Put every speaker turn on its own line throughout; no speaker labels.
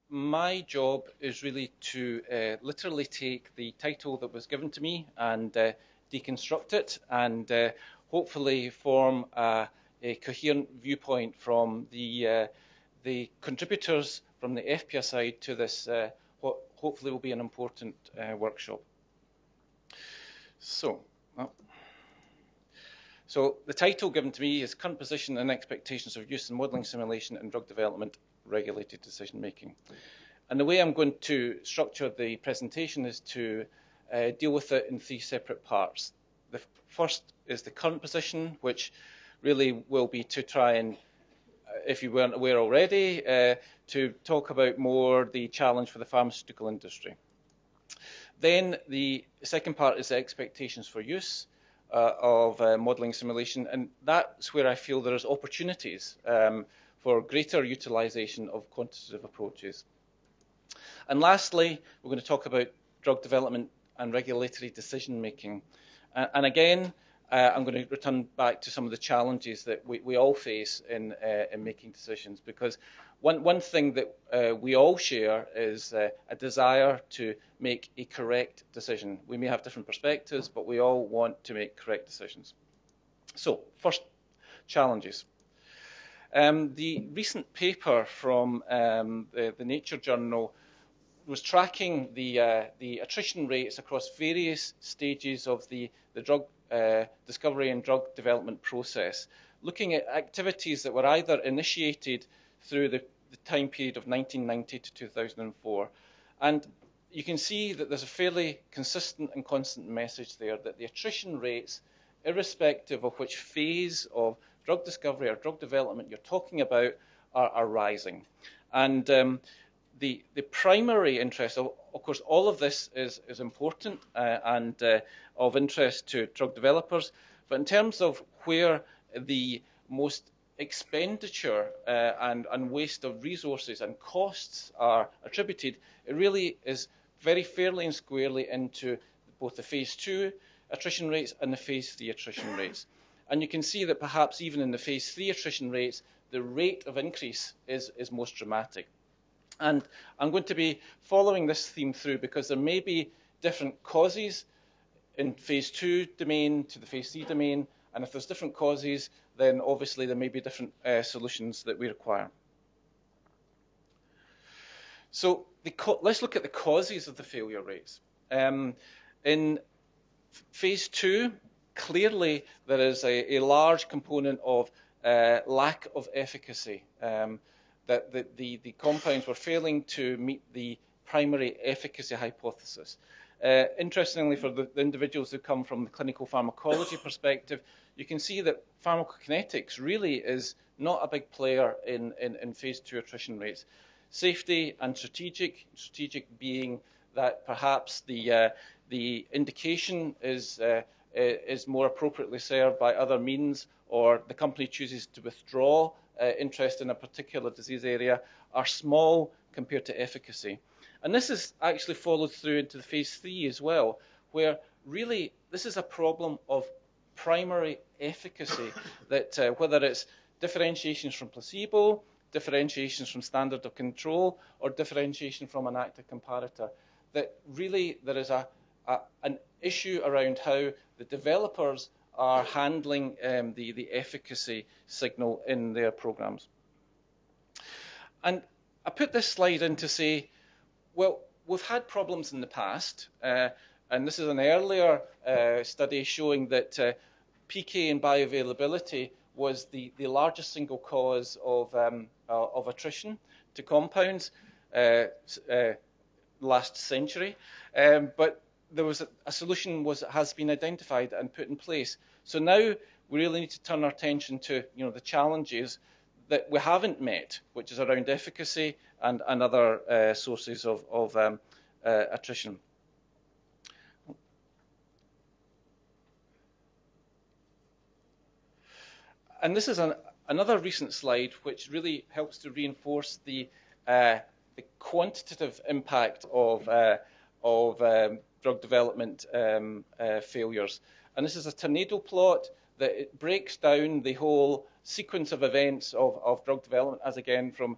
my job is really to literally take the title that was given to me and deconstruct it and hopefully form a coherent viewpoint from the contributors from the EFPIA side to this, what hopefully will be an important workshop. So the title given to me is Current Position and Expectations of Use in Modelling Simulation and Drug Development Regulated Decision Making. And the way I'm going to structure the presentation is to deal with it in three separate parts. The first is the current position, which really will be to try and, if you weren't aware already, to talk about more the challenge for the pharmaceutical industry. Then the second part is the expectations for use of modelling simulation, and that's where I feel there is opportunities for greater utilisation of quantitative approaches. And lastly, we're going to talk about drug development and regulatory decision making. And again, I'm going to return back to some of the challenges that we all face in making decisions, because one thing that we all share is a desire to make a correct decision. We may have different perspectives, but we all want to make correct decisions. So, first, challenges. The recent paper from the Nature journal was tracking the attrition rates across various stages of the drug discovery and drug development process, looking at activities that were either initiated through the time period of 1990 to 2004. And you can see that there's a fairly consistent and constant message there that the attrition rates, irrespective of which phase of drug discovery or drug development you're talking about, are rising. And the primary interest, of course, all of this is important and of interest to drug developers, but in terms of where the most expenditure and waste of resources and costs are attributed, it really is very fairly and squarely into both the phase 2 attrition rates and the phase 3 attrition rates. And you can see that perhaps even in the phase 3 attrition rates, the rate of increase is most dramatic. And I'm going to be following this theme through because there may be different causes in phase 2 domain to the phase 3 domain, and if there's different causes, then obviously there may be different solutions that we require. So let's look at the causes of the failure rates. In phase 2, clearly there is a large component of lack of efficacy, that the compounds were failing to meet the primary efficacy hypothesis. Interestingly, for the individuals who come from the clinical pharmacology perspective, you can see that pharmacokinetics really is not a big player in phase 2 attrition rates. Safety and strategic being that perhaps the indication is more appropriately served by other means, or the company chooses to withdraw interest in a particular disease area, are small compared to efficacy. And this is actually followed through into the phase 3 as well, where really this is a problem of primary efficacy, that whether it's differentiations from placebo, differentiations from standard of control, or differentiation from an active comparator, that really there is an issue around how the developers are handling the efficacy signal in their programs. And I put this slide in to say, well, we've had problems in the past, and this is an earlier study showing that PK and bioavailability was the largest single cause of attrition to compounds last century, but there was a solution has been identified and put in place. So now we really need to turn our attention to the challenges that we haven't met, which is around efficacy and other sources of attrition. And this is another recent slide which really helps to reinforce the quantitative impact of drug development failures. And this is a tornado plot that it breaks down the whole sequence of events of drug development, as again from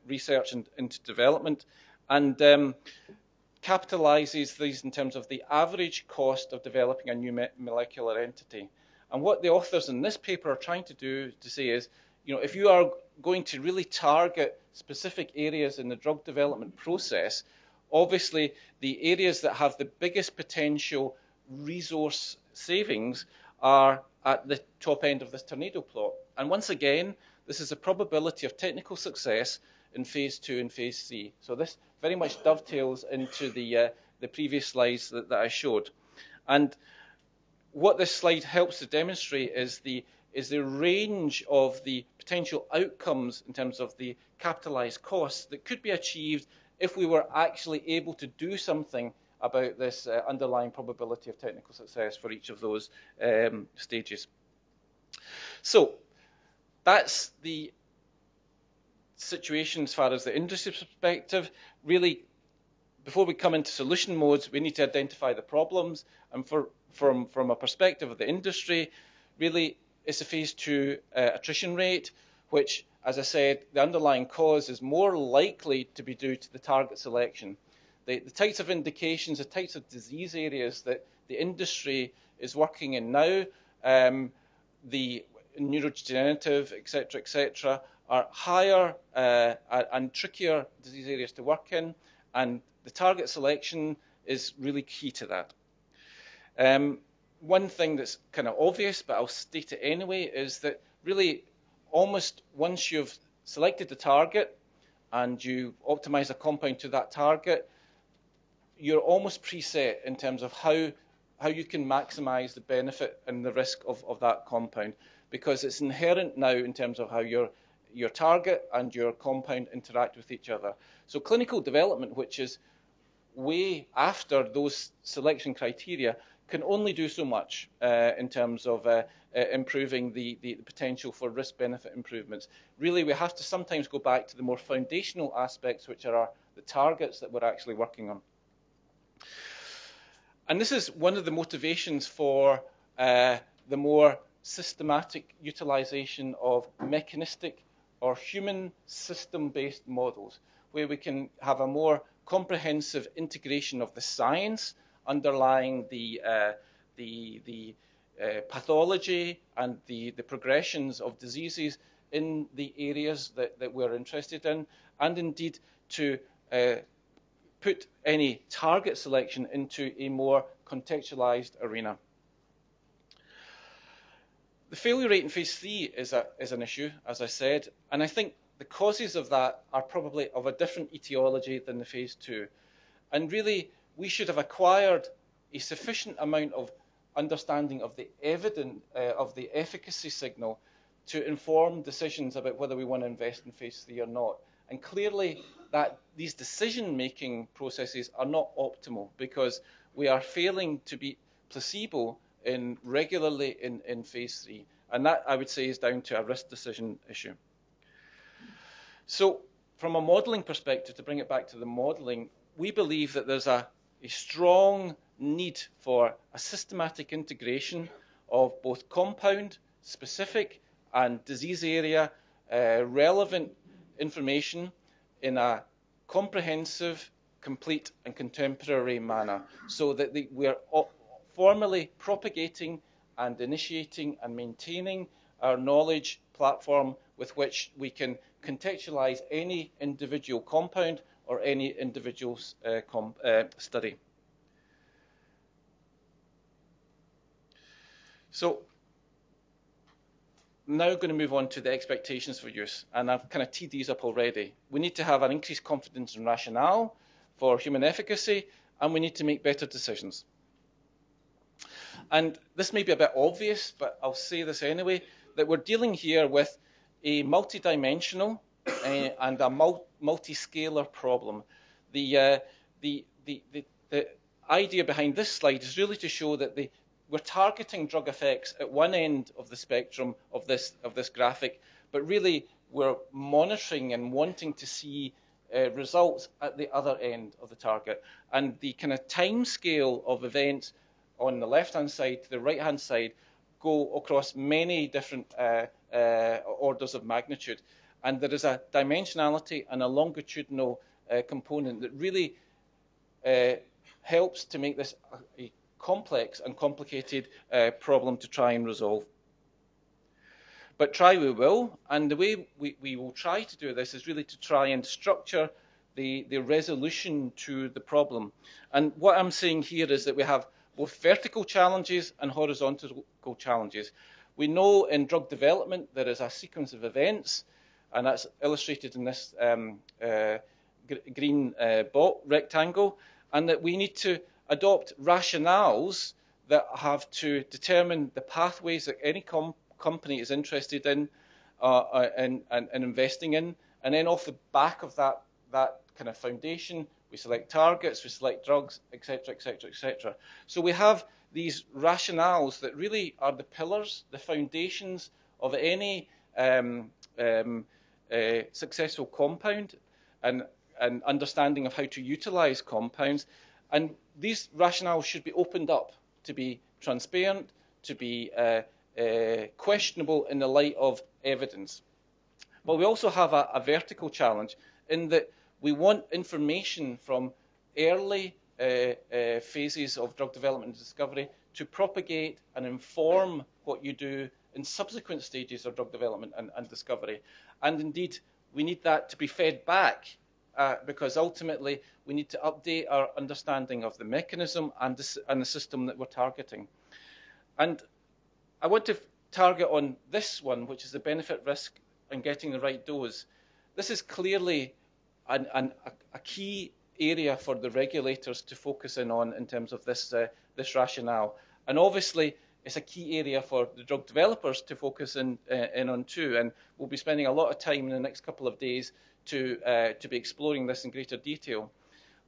research and into development, and capitalizes these in terms of the average cost of developing a new molecular entity. And what the authors in this paper are trying to do to say is, you know, if you are going to really target specific areas in the drug development process, obviously the areas that have the biggest potential resource savings are at the top end of this tornado plot. And once again, this is a probability of technical success in phase 2 and phase 3. So this very much dovetails into the previous slides that I showed. And what this slide helps to demonstrate is the range of the potential outcomes in terms of the capitalized costs that could be achieved if we were actually able to do something about this underlying probability of technical success for each of those stages. So that's the situation as far as the industry perspective. Really, before we come into solution modes, we need to identify the problems. And from a perspective of the industry, really, it's a phase 2 attrition rate, which, as I said, the underlying cause is more likely to be due to the target selection. The types of indications, the types of disease areas that the industry is working in now, the neurodegenerative, et cetera, are higher and trickier disease areas to work in, and the target selection is really key to that. One thing that's kind of obvious, but I'll state it anyway, is that really almost once you've selected the target and you optimize a compound to that target, you're almost preset in terms of how you can maximize the benefit and the risk of that compound, because it's inherent now in terms of how your target and your compound interact with each other. So clinical development, which is way after those selection criteria, can only do so much in terms of improving the potential for risk-benefit improvements. Really, we have to sometimes go back to the more foundational aspects, which are the targets that we're actually working on. And this is one of the motivations for the more systematic utilization of mechanistic or human system-based models, where we can have a more comprehensive integration of the science underlying the pathology and the progressions of diseases in the areas that we're interested in, and indeed to put any target selection into a more contextualized arena. The failure rate in phase 3 is an issue, as I said, and I think the causes of that are probably of a different etiology than the phase 2. And really, we should have acquired a sufficient amount of understanding of the evidence of the efficacy signal to inform decisions about whether we want to invest in phase 3 or not. And clearly, that these decision-making processes are not optimal, because we are failing to beat placebo regularly in phase 3. And that, I would say, is down to a risk decision issue. So from a modeling perspective, to bring it back to the modeling, we believe that there's a strong need for a systematic integration of both compound, specific, and disease area relevant information in a comprehensive, complete, and contemporary manner, so that we are formally propagating and initiating and maintaining our knowledge platform with which we can contextualize any individual compound or any individual study. So now going to move on to the expectations for use, and I've kind of teed these up already. We need to have an increased confidence in rationale for human efficacy, and we need to make better decisions. And this may be a bit obvious, but I'll say this anyway, that we're dealing here with a multidimensional and a multi-scalar problem. The idea behind this slide is really to show that we're targeting drug effects at one end of the spectrum of this graphic, but really we're monitoring and wanting to see results at the other end of the target. And the kind of time scale of events on the left-hand side to the right-hand side go across many different orders of magnitude. And there is a dimensionality and a longitudinal component that really helps to make this a complex and complicated problem to try and resolve. But try we will, and the way we will try to do this is really to try and structure the resolution to the problem. And what I'm saying here is that we have both vertical challenges and horizontal challenges. We know in drug development there is a sequence of events, and that's illustrated in this green rectangle, and that we need to adopt rationales that have to determine the pathways that any company is interested in and investing in, and then off the back of that kind of foundation, we select targets, we select drugs, etc., etc., etc. So we have these rationales that really are the pillars, the foundations of any successful compound and understanding of how to utilize compounds. And these rationales should be opened up to be transparent, to be questionable in the light of evidence. But we also have a vertical challenge in that we want information from early phases of drug development and discovery to propagate and inform what you do in subsequent stages of drug development and discovery. And indeed, we need that to be fed back because ultimately we need to update our understanding of the mechanism and the system that we're targeting. And I want to target on this one, which is the benefit risk and getting the right dose. This is clearly a key area for the regulators to focus in on in terms of this rationale. And obviously, it's a key area for the drug developers to focus in on too. And we'll be spending a lot of time in the next couple of days to be exploring this in greater detail.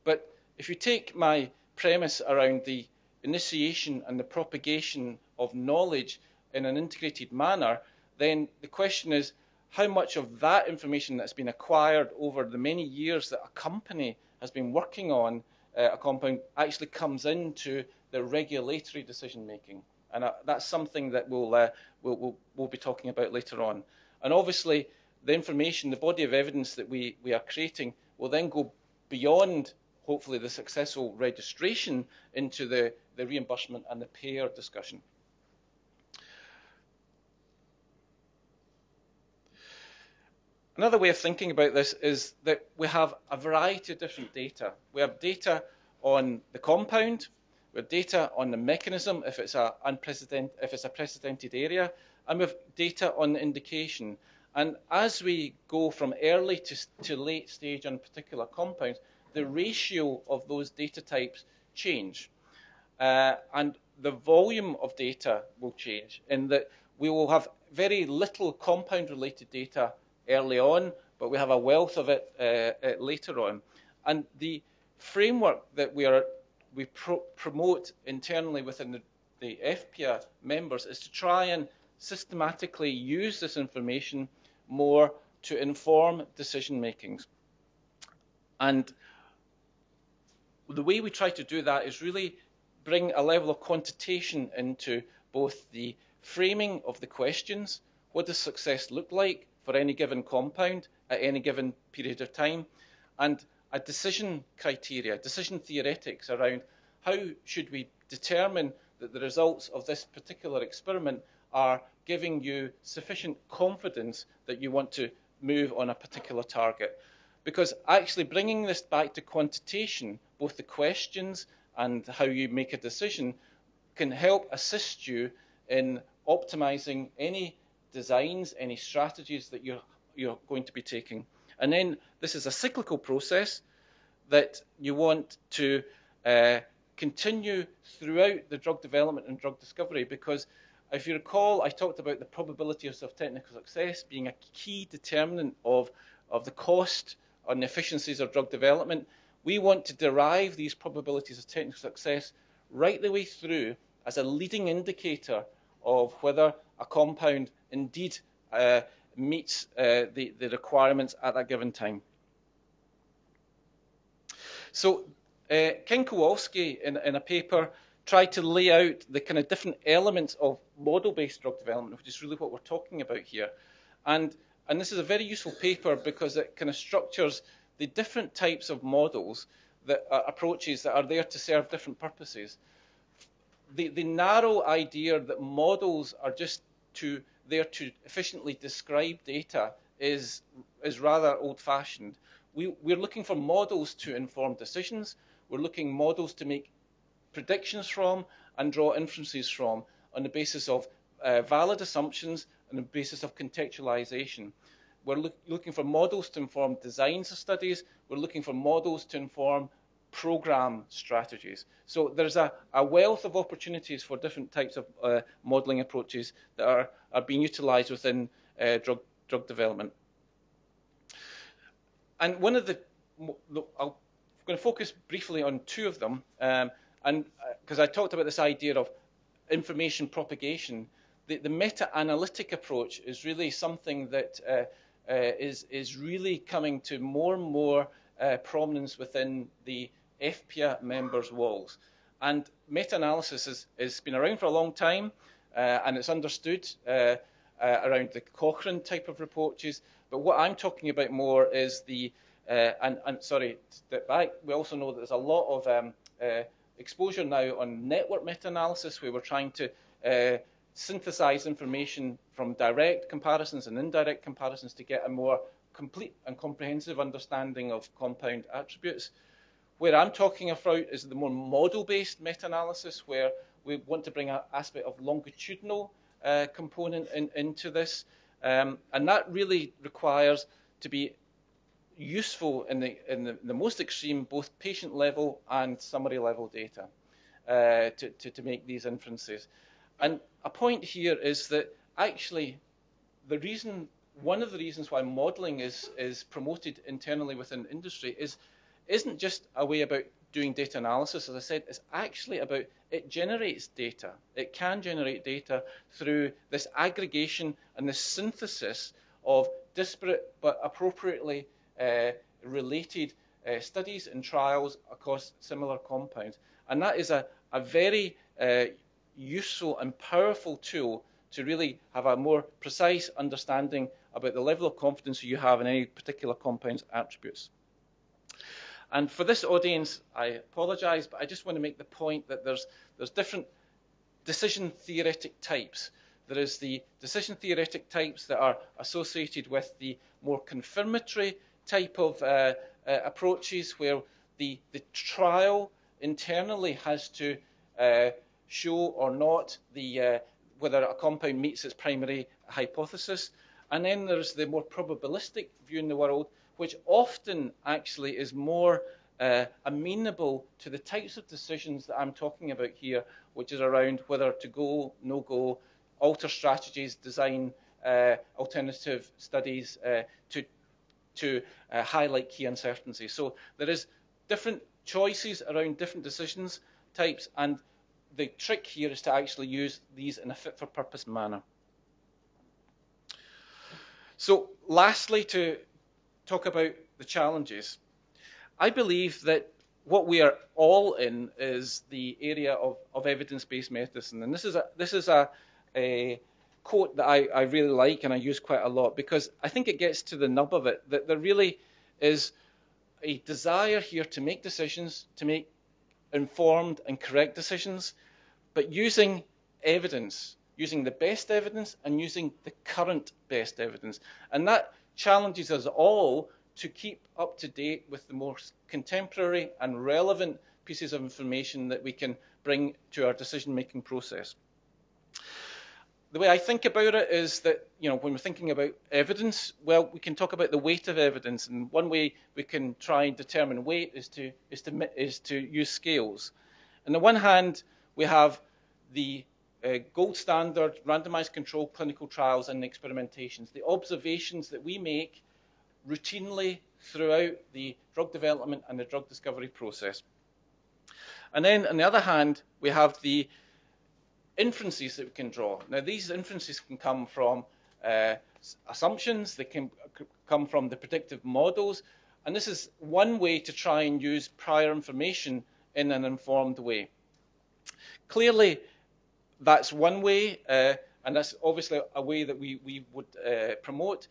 But if you take my premise around the initiation and the propagation of knowledge in an integrated manner, then the question is, how much of that information that's been acquired over the many years that a company has been working on a compound actually comes into the regulatory decision making? And that's something that we'll be talking about later on. And obviously, the information, the body of evidence that we are creating will then go beyond, hopefully, the successful registration into the reimbursement and the payer discussion. Another way of thinking about this is that we have a variety of different data. We have data on the compound, we have data on the mechanism if it's a precedented area, and we have data on the indication. And as we go from early to late stage on particular compounds, the ratio of those data types change. And the volume of data will change in that we will have very little compound-related data early on, but we have a wealth of it later on. And the framework that we promote internally within the EFPIA members is to try and systematically use this information more to inform decision makings. And the way we try to do that is really bring a level of quantitation into both the framing of the questions, what does success look like for any given compound at any given period of time, and a decision criteria, decision theoretics around how should we determine that the results of this particular experiment are giving you sufficient confidence that you want to move on a particular target. Because actually bringing this back to quantitation, both the questions and how you make a decision, can help assist you in optimizing any designs, any strategies that you're going to be taking. And then this is a cyclical process that you want to continue throughout the drug development and drug discovery, because if you recall, I talked about the probabilities of technical success being a key determinant of the cost and the efficiencies of drug development. We want to derive these probabilities of technical success right the way through as a leading indicator of whether a compound indeed meets the requirements at that given time. So King Kowalski, in a paper, try to lay out the kind of different elements of model-based drug development, which is really what we're talking about here. And this is a very useful paper because it kind of structures the different types of models, that approaches that are there to serve different purposes. The narrow idea that models are just there to efficiently describe data is rather old-fashioned. We're looking for models to inform decisions. We're looking models to make predictions from and draw inferences from on the basis of valid assumptions and the basis of contextualization. We're looking for models to inform designs of studies. We're looking for models to inform program strategies. So there's a wealth of opportunities for different types of modeling approaches that are being utilized within drug development. And one of I'm going to focus briefly on two of them, and because I talked about this idea of information propagation, the meta-analytic approach is really something that is really coming to more and more prominence within the EFPIA members' walls. And meta-analysis has been around for a long time, and it's understood around the Cochrane type of approaches. But what I'm talking about more is sorry, step back. We also know that there's a lot of exposure now on network meta-analysis, where we're trying to synthesize information from direct comparisons and indirect comparisons to get a more complete and comprehensive understanding of compound attributes. Where I'm talking about is the more model-based meta-analysis, where we want to bring an aspect of longitudinal component into this, and that really requires to be useful in the most extreme, both patient level and summary level data to make these inferences. And a point here is that actually one of the reasons why modeling is promoted internally within industry isn't just a way about doing data analysis. As I said, it's actually about it generates data. It can generate data through this aggregation and this synthesis of disparate but appropriately related studies and trials across similar compounds. And that is a very useful and powerful tool to really have a more precise understanding about the level of confidence you have in any particular compound's attributes. And for this audience, I apologize, but I just want to make the point that there's different decision theoretic types. There is the decision theoretic types that are associated with the more confirmatory type of approaches, where the trial internally has to show or not whether a compound meets its primary hypothesis. And then there's the more probabilistic view in the world, which often actually is more amenable to the types of decisions that I'm talking about here, which is around whether to go, no go, alter strategies, design alternative studies to highlight key uncertainties. So there is different choices around different decisions types, and the trick here is to actually use these in a fit-for-purpose manner. So lastly, to talk about the challenges. I believe that what we are all in is the area of evidence-based medicine, and this is a quote that I really like and I use quite a lot, because I think it gets to the nub of it, that there really is a desire here to make decisions, to make informed and correct decisions, but using evidence, using the best evidence and using the current best evidence. And that challenges us all to keep up to date with the most contemporary and relevant pieces of information that we can bring to our decision-making process. The way I think about it is that, when we're thinking about evidence, well, we can talk about the weight of evidence, and one way we can try and determine weight is to use scales. On the one hand, we have the gold standard randomized controlled clinical trials and experimentations, the observations that we make routinely throughout the drug development and the drug discovery process. And then on the other hand, we have the inferences that we can draw. Now, these inferences can come from assumptions, they can come from the predictive models, and this is one way to try and use prior information in an informed way. Clearly, that's one way, and that's obviously a way that we would promote.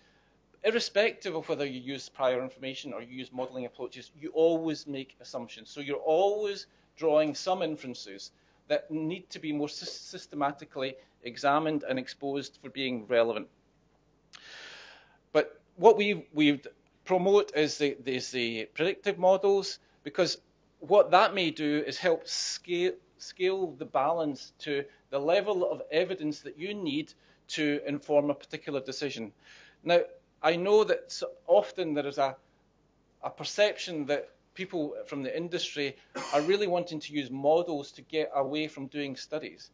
Irrespective of whether you use prior information or you use modeling approaches, you always make assumptions. So you're always drawing some inferences that need to be more systematically examined and exposed for being relevant. But what we promote is the predictive models, because what that may do is help scale the balance to the level of evidence that you need to inform a particular decision. Now, I know that often there is a perception that people from the industry are really wanting to use models to get away from doing studies.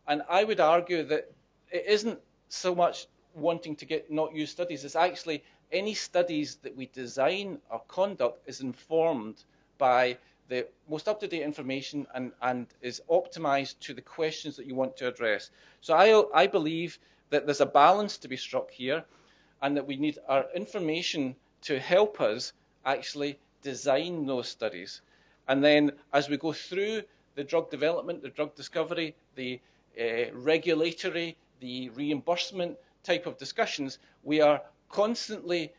And I would argue that it isn't so much wanting to not use studies, it's actually any studies that we design or conduct is informed by the most up-to-date information and is optimized to the questions that you want to address. So I believe that there's a balance to be struck here, and that we need our information to help us actually design those studies. And then as we go through the drug development, the drug discovery, the regulatory, the reimbursement type of discussions, we are constantly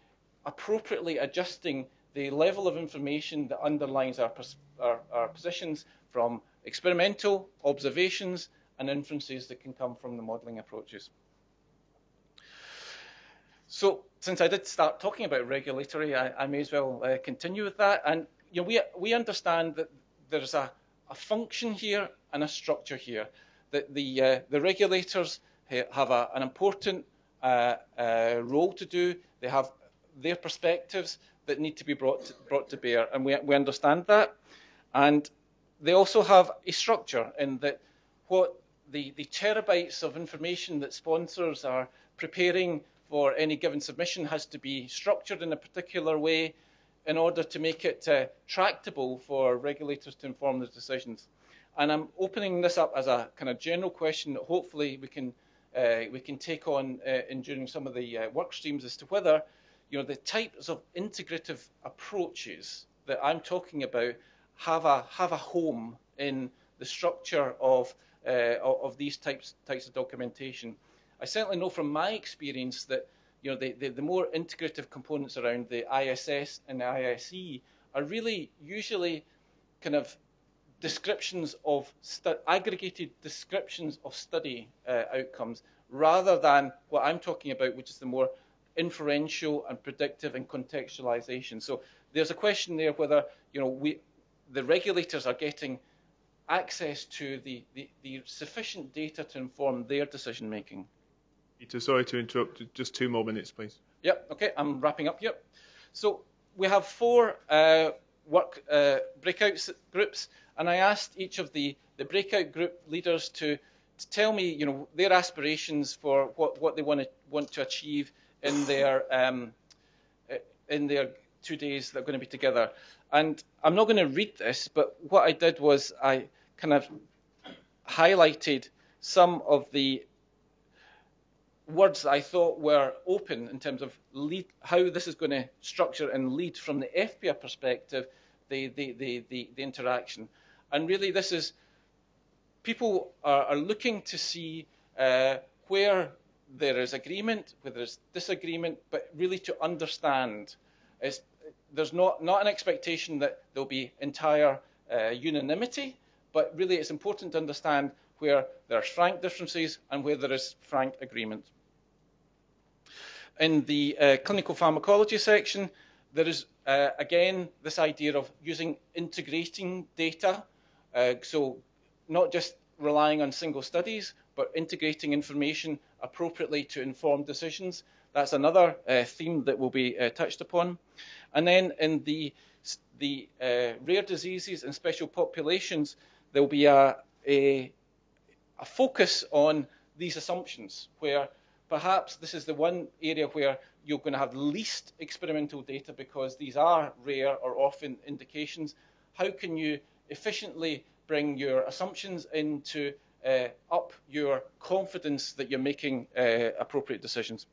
appropriately adjusting the level of information that underlines our positions from experimental observations and inferences that can come from the modeling approaches. So since I did start talking about regulatory, I may as well continue with that. And you know, we understand that there's a function here and a structure here. That the regulators have an important role to do. They have their perspectives that need to be brought to bear, and we understand that. And they also have a structure in that what the terabytes of information that sponsors are preparing for any given submission has to be structured in a particular way in order to make it tractable for regulators to inform their decisions. And I'm opening this up as a kind of general question that hopefully we can take on during some of the work streams as to whether, you know, the types of integrative approaches that I'm talking about have a home in the structure of these types of documentation. I certainly know from my experience that, you know, the more integrative components around the ISS and the ISE are really usually kind of descriptions of aggregated descriptions of study outcomes, rather than what I'm talking about, which is the more inferential and predictive and contextualization. So there's a question there whether, you know, the regulators are getting access to the sufficient data to inform their decision making.
Peter, sorry to interrupt. Just 2 more minutes, please.
Yep. Okay. I'm wrapping up. Yep. So we have 4 work breakout groups, and I asked each of the breakout group leaders to tell me, you know, their aspirations for what they want to achieve in their 2 days that are going to be together. And I'm not going to read this, but what I did was I kind of highlighted some of the words that I thought were open in terms of how this is going to structure and lead from the EFPIA perspective, the interaction. And really this is, people are looking to see where there is agreement, where there's disagreement, but really to understand. There's not an expectation that there'll be entire unanimity, but really it's important to understand where there are frank differences and where there is frank agreement. In the clinical pharmacology section, there is, again, this idea of using integrating data. So not just relying on single studies, but integrating information appropriately to inform decisions. That's another theme that will be touched upon. And then in the rare diseases and special populations, there will be a focus on these assumptions, where perhaps this is the one area where you're going to have least experimental data because these are rare or orphan indications. How can you efficiently bring your assumptions into up your confidence that you're making appropriate decisions?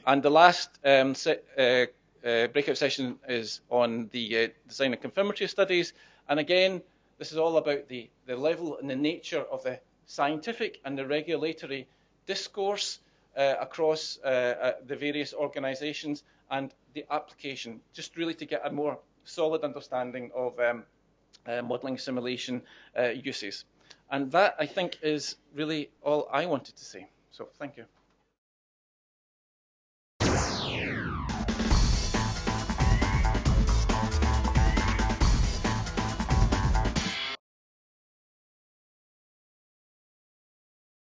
And the last breakout session is on the design of confirmatory studies. And again, This is all about the level and the nature of the scientific and the regulatory discourse across the various organisations, and the application, just really to get a more solid understanding of modelling simulation uses. And that, I think, is really all I wanted to say. So thank you.